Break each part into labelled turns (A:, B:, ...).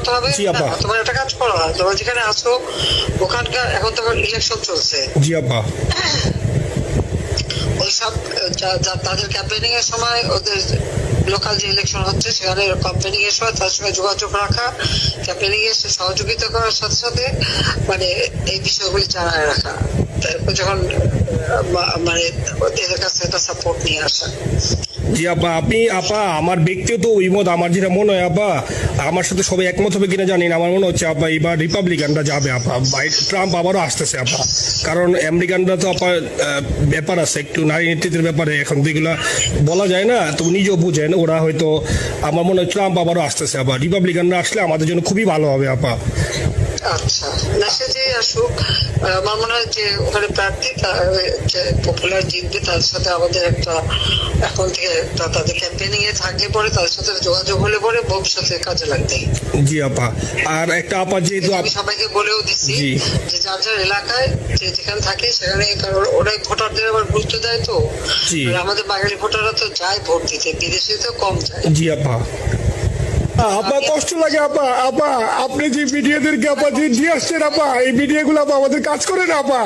A: করতে হবে।
B: জি আপা।
A: তোমার একটা কাজ করো, তোমার যেখানে আছো ওখানকার এখন তোমার ইলেকশন চলছে,
B: জি আপা।
A: ওইসব তাদের ক্যাম্পেনিং এর সময় ওদের লোকাল যে ইলেকশন হচ্ছে সেখানে ক্যাম্পেনিং এর সময় তার সঙ্গে যোগাযোগ রাখা, ক্যাম্পেনিং এর সহযোগিতা করার সাথে সাথে মানে এই বিষয়গুলি জানায় রাখা, তারপর যখন মানে ওদের কাছে একটা সাপোর্ট নিয়ে আসা।
B: জি আপা, আপনি আপা আমার ব্যক্তিগত অভিমত, আমার যেটা মনে হয় আপা, আমার সাথে সবাই একমত হবে কিনা জানি না, আমার মনে হচ্ছে আপা এবার রিপাবলিকানরা যাবে আপা, ট্রাম্প আবারও আসতেছে আপা। কারণ আমেরিকানরা তো আপা ব্যাপার আছে একটু নারী নেতৃত্বের ব্যাপারে, এখন তো এগুলা বলা যায় না, তো নিজেও বুঝেন ওরা হয়তো, আমার মনে হয় ট্রাম্প আবারও আসতেছে আপা, রিপাবলিকানরা আসলে আমাদের জন্য খুবই ভালো হবে আপা।
A: আচ্ছা, না সে যে আসুক, আমার মনে হয় যে ওখানে প্রার্থী যে পপুলার জিতবে তার সাথে আমাদের একটা এখন থেকে তাদের ক্যাম্পেনিং এ থাকলে পরে তাদের সাথে যোগাযোগ হলে পরে ভবিষ্যতে কাজে লাগবে।
B: জি আপা, আর একটা আপা যেহেতু
A: আমি সবাইকে বলেও দিচ্ছি
B: জি।
A: যে যার যার এলাকায় যে যেখানে থাকে সেখানে, কারণ ওরাই ভোটারদের আবার গুরুত্ব দেয় তো।
B: জি।
A: আমাদের বাঙালি ভোটাররা তো যায় ভোট দিতে, বিদেশে তো কম যায়।
B: জি আপা। আপা কষ্ট লাগে আপা, আপা আপনি যে মিডিয়াদেরকে আপা যে দিয়ে আসছেন আপা, এই মিডিয়াগুলো আপা আমাদের কাজ করে না আপা,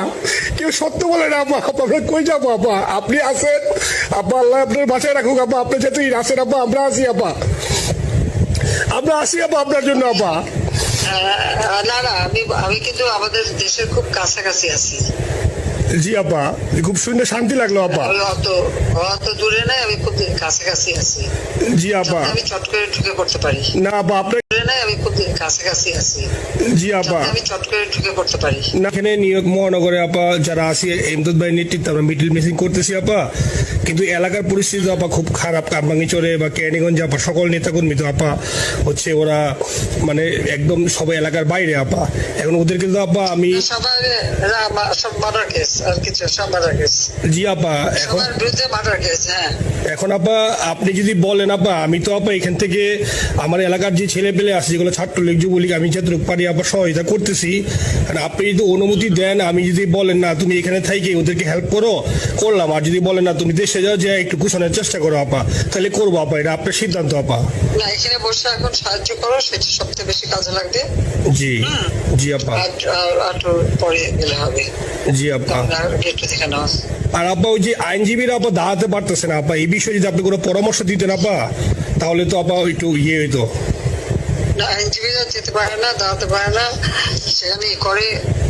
B: কেউ সত্য বলে না আপা, আমরা কই যাবো আপা, আপনি আছেন আপা, আল্লাহ আপনার বাঁচায় রাখুক আপা, আপনি যেতেই আসেন আপা, আমরা আসি আপা, আমরা আসি আপা আপনার জন্য আপা।
A: না না, আমি আমি কিন্তু আমাদের দেশের খুব কাছাকাছি আছি।
B: জি আপা, খুব শুনে শান্তি লাগলো আপা।
A: আমি অত দূরে নাই, আমি খুব কাছাকাছি আছি।
B: জি আপা।
A: আমি চট করে ঢুকে পড়তে পারি
B: না আপা আপনার,
A: দূরে নাই, আমি খুব কাছাকাছি আছি।
B: জি আপা।
A: আমি চট করে ঢুকে পড়তে পারি।
B: না, এখানে নিউ ইয়র্ক মহানগরে আপা যারা আছি এমদাদ ভাই নেতৃত্বে আমরা মিডিল মিসিং করতেছি আপা, কিন্তু এলাকার পরিস্থিতি আপা খুব খারাপ, কামরাঙ্গীচরে বা কেরানীগঞ্জে আপা সকল নেতাকর্মী তো আপা হচ্ছে ওরা মানে একদম সবাই এলাকার বাইরে আপা, এখন ওদেরকে তো আপা আমি
A: সবার সব মার্ডার কেস আর কিছু, সব মার্ডার কেস।
B: জি আপা, এখন
A: সবার বিরুদ্ধে মার্ডার কেস। হ্যাঁ,
B: এখন আপা আপনি যদি বলেন আপা, আমি তো আপা এখান থেকে আমার এলাকার যে ছেলে পেলে আছে যেগুলো ছাত্রলীগ যুবলীগ, আমি যতটুকু পারি আপা সহায়তা করতেছি, আর আপনি যদি অনুমতি দেন, আমি যদি বলেন না তুমি এখানে থাকি ওদেরকে হেল্প করো, করলাম, আর যদি বলেন না তুমি দেশে যাও যে একটু ঘুষানোর চেষ্টা করো আপা, তাহলে করবো আপা, এটা আপনার সিদ্ধান্ত আপা।
A: না এখানে বসে এখন সাহায্য করো, সেটা সবচেয়ে বেশি কাজে লাগবে।
B: জি। জি আপা।
A: আর পরে গেলে হবে।
B: জি আপা।
A: একটু দেখে নাও।
B: আর আপা ওই যে আইনজীবীরা আপা দাঁড়াতে পারতেছে না আপা, এই বিষয়ে যদি আপনি কোনো পরামর্শ দিতেন আপা, তাহলে তো আপা একটু ইয়ে হইতো।
A: না আইনজীবীরা যেতে পারে না, দাঁড়াতে পারে না, সেখানে করে।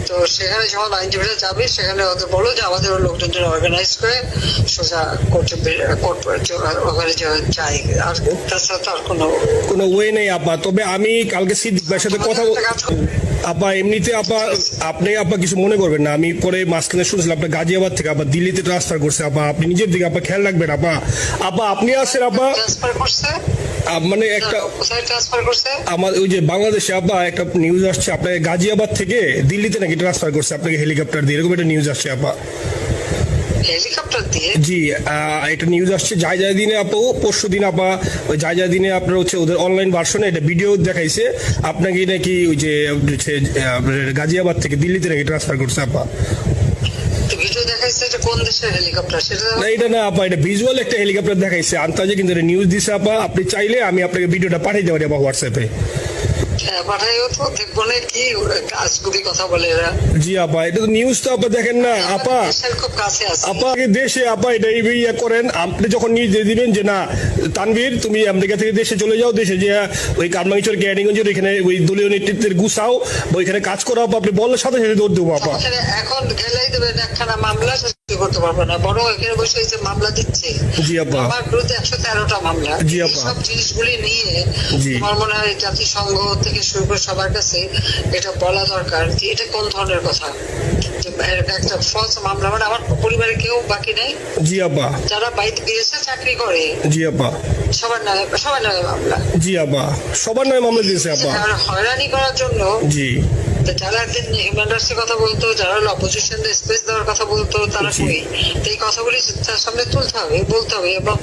A: তো সেখানে যখন আইনজীবীরা যাবে সেখানে ওদের বলো যে আমাদের লোকজন অর্গানাইজ করে সোজা ওখানে যাই, আর তাছাড়া তো আর
B: কোনো ওয়ে নেই আপা। তবে আমি কালকে সিদ্দিক ভাইয়ের সাথে কথা আপা, এমনিতে আপা আপনি আপা কিছু মনে করবেন না, আমি পরে মাঝখানে শুনছিলাম আপনার গাজিয়াবাদ থেকে আপা দিল্লিতে ট্রান্সফার করছে আপা, আপনি নিজের দিকে আপা খেয়াল রাখবেন আপা। আপা আপনি আসেন আপা,
A: ট্রান্সফার করছে,
B: মানে একটা
A: কোথায় ট্রান্সফার করছে?
B: আমার ওই যে বাংলাদেশে আপা একটা নিউজ আসছে আপনাকে গাজিয়াবাদ থেকে দিল্লিতে নাকি ট্রান্সফার করছে আপনাকে হেলিকপ্টার দিয়ে, এরকম একটা নিউজ আসছে আপা।
A: হেলিকপ্টার দিয়ে?
B: জি, এটা নিউজ আসছে যায় যায় দিনে আপু, পরশু দিন আপা, ওই যায় যায় দিনে আপনার হচ্ছে ওদের অনলাইন ভার্সনে এটা ভিডিও দেখাইছে আপনাকে নাকি ওই যে গাজিয়াবাদ থেকে দিল্লিতে নাকি ট্রান্সফার করছে আপা।
A: ভিডিও দেখাইছে, এটা কোন দেশের হেলিকপ্টার সেটা?
B: না এটা না আপা, এটা ভিজুয়াল একটা হেলিকপ্টার দেখাইছে আন্তাজে, কিন্তু এটা নিউজ দিছে আপা, আপনি চাইলে আমি আপনাকে ভিডিওটা পাঠিয়ে দেবো আপা হোয়াটসঅ্যাপে।
A: পাঠাইও তো, দেখবো না কি আজগুবি কথা বলে এরা।
B: জি আপা, এটা তো নিউজ তো আপা দেখেন না আপা,
A: খুব কাছে আছে
B: আপা দেশে আপা এটা ইয়ে করেন, আপনি যখন নিয়ে দিবেন যে না তানভীর তুমি আমেরিকা থেকে দেশে চলে যাও, দেশে যে ওই কারমাঙ্গিচর কেরানীগঞ্জের ওইখানে ওই দলীয় নেতৃত্বের গুছাও ওইখানে কাজ করো আপা, আপনি বললে সাথে সাথে দৌড় দেবো আপা।
A: এখন গেলেই দেবেন একখানা মামলা, করতে পারবে না, বড় এখানে বসে এই যে মামলা দিচ্ছে।
B: জি আপা।
A: আমার বিরুদ্ধে 113টা মামলা।
B: জি আপা।
A: সব জিনিসগুলি নিয়ে
B: জি।
A: আমার মনে হয় জাতিসংঘ থেকে শুরু করে সবার কাছে এটা বলা দরকার যে এটা কোন ধরনের কথা, একটা ফলস মামলা, মানে আমার পরিবারে কেউ বাকি নেই।
B: জি আপা।
A: যারা বাইরে বিদেশে চাকরি করে
B: জি আপা।
A: সবার নামে মামলা।
B: জি আপা, সবার নামে মামলা দিয়েছে আপা।
A: হয়রানি করার জন্য
B: জি
A: যারা একদিন হিউম্যান রাইটসের কথা বলতো, যারা অপোজিশন স্পেস দেওয়ার কথা বলতো, তারা
B: জি।
A: কই? তো এই কথাগুলি তার সামনে তুলতে হবে, বলতে হবে, এবং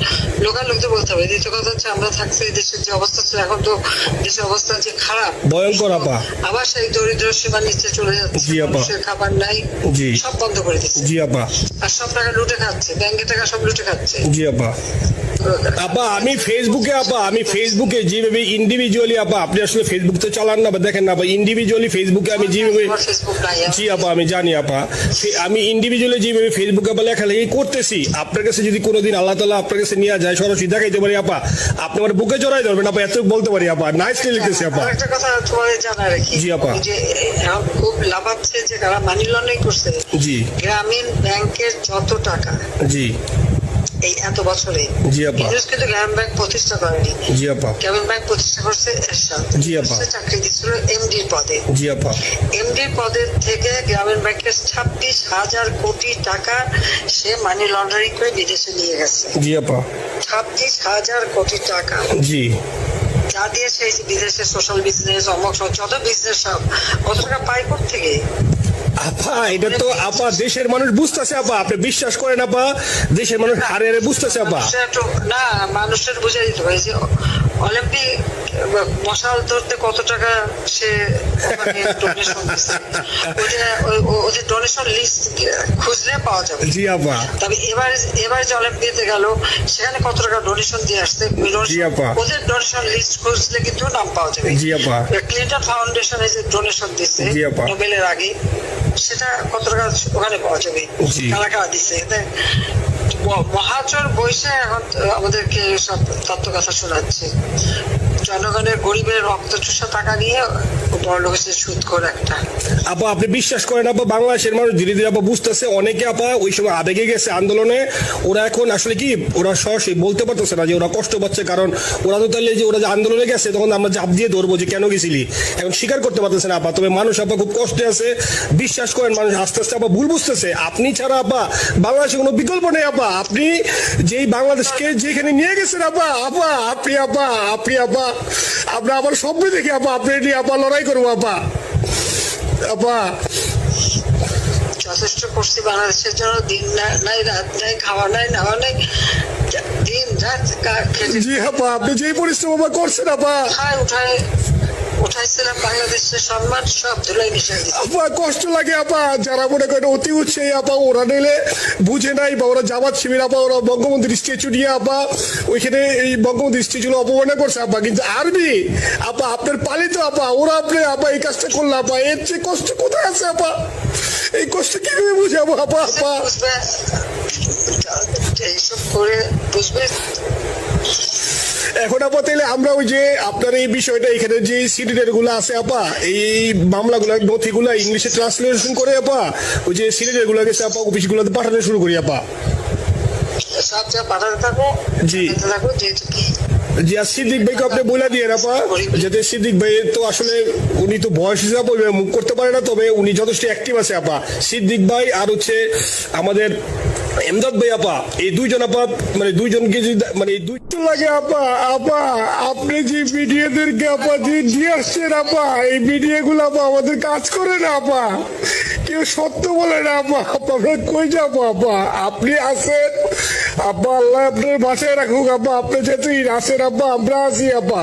A: লোকাল লোকদের বলতে হবে। দ্বিতীয় কথা হচ্ছে, আমরা থাকছি এই দেশের যে অবস্থা ছিল, এখন তো দেশের অবস্থা যে খারাপ,
B: ভয়ঙ্কর আপা।
A: আবার সেই দরিদ্র সীমার নিচে চলে যাচ্ছে,
B: জি আপা।
A: মানুষের খাবার নাই,
B: জি।
A: সব বন্ধ করে দিচ্ছে,
B: জি আপা।
A: আর সব টাকা লুটে খাচ্ছে, ব্যাংকের টাকা সব লুটে খাচ্ছে।
B: জি আপা। আপা আমি ফেসবুকে যেভাবে ইন্ডিভিজুয়ালি আপা, আপনি আসলে ফেসবুক তো চালান না বা দেখেন না আপা, ইন্ডিভিজুয়ালি ফেসবুকে আমি যেভাবে,
A: আমার ফেসবুক নাই।
B: জি আপা আমি জানি আপা, আমি ইন্ডিভিজুয়ালি যেভাবে ফেসবুকে আপা লেখালেখি করতেছি, আপনার কাছে যদি কোনোদিন আল্লাহ তাআলা আপনার কাছে নিয়ে যায়, সরাসরি দেখাইতে পারি আপা, আপনি আমার বুকে জড়াই ধরবেন আপা, এত বলতে পারি আপা। নাইসলি লিখতেছি আপা।
A: একটা কথা তোমাদের জানা রাখি,
B: জি আপা।
A: ওই যে এখন খুব লাভাচ্ছে যে যারা মানি লন্ডারিং করছে,
B: জি।
A: গ্রামীণ ব্যাংকের যত টাকা
B: জি।
A: এই এত বছরে,
B: জি আপা।
A: ইউনুস কিন্তু গ্রামীণ ব্যাংক প্রতিষ্ঠা করেনি।
B: জি আপা।
A: গ্রামীণ ব্যাংক প্রতিষ্ঠা করছে এরশাদ।
B: জি আপা।
A: সে চাকরি দিচ্ছিল এমডির পদে।
B: জি আপা।
A: এমডির পদের থেকে গ্রামীণ ব্যাংকের 26,000 কোটি টাকা সে মানি লন্ডারিং করে বিদেশে নিয়ে গেছে।
B: জি আপা।
A: 26,000 কোটি টাকা,
B: জি।
A: যা দিয়ে সেই বিদেশের সোশ্যাল বিজনেস, অমক যত বিজনেস সব কত টাকা পায় থেকে।
B: আপা এটা তো আপা দেশের মানুষ বুঝতেছে আপা, আপনি বিশ্বাস করেন আপা, দেশের মানুষ হারে হারে বুঝতেছে আপা।
A: না, মানুষের বুঝে দিতে পারে যে অলিম্পিক মশাল ধরতে কত টাকা সে ডোনেশন দিচ্ছে, ওদের ডোনেশন লিস্ট খুঁজলে পাওয়া যাবে।
B: জি আপা।
A: তবে এবার যে অলিম্পিকে গেল, সেখানে কত টাকা ডোনেশন দিয়ে আসছে,
B: জি আপা।
A: ওদের ডোনেশন লিস্ট খুঁজলে কিন্তু নাম পাওয়া যাবে।
B: জি আপা।
A: ক্লিন্টন ফাউন্ডেশনে যে ডোনেশন দিচ্ছে
B: জি আপা।
A: নোবেলের আগে, সেটা কত টাকা ওখানে পাওয়া যাবে,
B: জি।
A: কারা কারা দিচ্ছে। মহাচর বৈশে এখন আমাদেরকে সব তত্ত্ব কথা শোনাচ্ছে, জনগণের গরিবের রক্ত চুষা টাকা নিয়ে বড় লোক হচ্ছে সুদ করে একটা।
B: আপা আপনি বিশ্বাস করেন আপা, বাংলাদেশের মানুষ ধীরে ধীরে আপা বুঝতেছে, অনেকে আপা ওই সময় আবেগে গেছে আন্দোলনে, ওরা এখন আসলে কি ওরা সরাসরি বলতে পারতেছে না যে ওরা কষ্ট পাচ্ছে, কারণ ওরা তো তাহলে যে ওরা যে আন্দোলনে গেছে তখন আমরা চাপ দিয়ে ধরবো যে কেন গেছিলি, এখন স্বীকার করতে পারতেছে না আপা। তবে মানুষ আপা খুব কষ্টে আছে, বিশ্বাস করেন মানুষ আস্তে আস্তে আপা ভুল বুঝতেছে। আপনি ছাড়া আপা বাংলাদেশে কোনো বিকল্প নেই আপা, আপনি যেই বাংলাদেশকে যেখানে নিয়ে গেছেন আপা, আপনি আমরা আবার সব দেখি আপা, আপনি নিয়ে আপা লড়াই করবো আপা। আপা
A: যথেষ্ট করছি বাংলাদেশের জন্য, দিন নাই রাত নাই, খাওয়া নাই নাওয়া নাই, দিন রাত
B: জি আপা, আপনি যেই পরিশ্রম আপা করছেন আপা,
A: উঠাইছিলাম বাংলাদেশের সম্মান সব ধুলাই মিশাই দিচ্ছে।
B: আপা কষ্ট লাগে আপা, যারা মনে করেন অতি উৎসাহী আপা, ওরা নিলে বুঝে নাই বা ওরা জামাত শিবির আপা, ওরা বঙ্গবন্ধুর স্ট্যাচু নিয়ে আপা ওইখানে এই বঙ্গবন্ধুর স্ট্যাচু অপমানে করছে আপা, কিন্তু আর্মি আপা আপনার পালিত আপা, ওরা আপনি আপা এই কাজটা করলো আপা, এর চেয়ে কষ্ট কোথায় আছে আপা? এই কষ্ট কিভাবে বুঝাবো আপা?
A: বুঝবে এইসব করে বুঝবে।
B: এখন আপা তাইলে আমরা ওই যে আপনার এই বিষয়টা এখানে যে সিডিডের গুলো আছে আপা, এই মামলাগুলো নথিগুলো ইংলিশে ট্রান্সলেশন করে আপা ওই যে সিডিডের গুলো গেছে আপা অফিসগুলোতে পাঠানো শুরু করি আপা।
A: সব যা পাঠাতে থাকো,
B: জি।
A: থাকো, যেহেতু কি
B: জি। আর সিদ্দিক ভাইকে আপনি বলে দিয়ে আপা, যাতে সিদ্দিক ভাই তো আসলে উনি তো বয়স হিসাবে মুখ করতে পারে না, তবে উনি যথেষ্ট অ্যাক্টিভ আছে আপা। সিদ্দিক ভাই আর হচ্ছে আমাদের এমদাদ ভাই আপা, এই দুইজন আপা মানে দুইজনকে যদি মানে এই দুই লাগে আপা, আপনি যে মিডিয়াদেরকে আপা দিয়ে আসছেন আপা, এই মিডিয়াগুলো আপা আমাদের কাজ করে না আপা, কেউ সত্য বলে না আপা, আমরা কই যাবো আপা? আপনি আছেন আপা, আল্লাহ আপনার বাসায় রাখুক আপা, আপনি যেহেতু আছেন আপা, আমরা আছি আপা।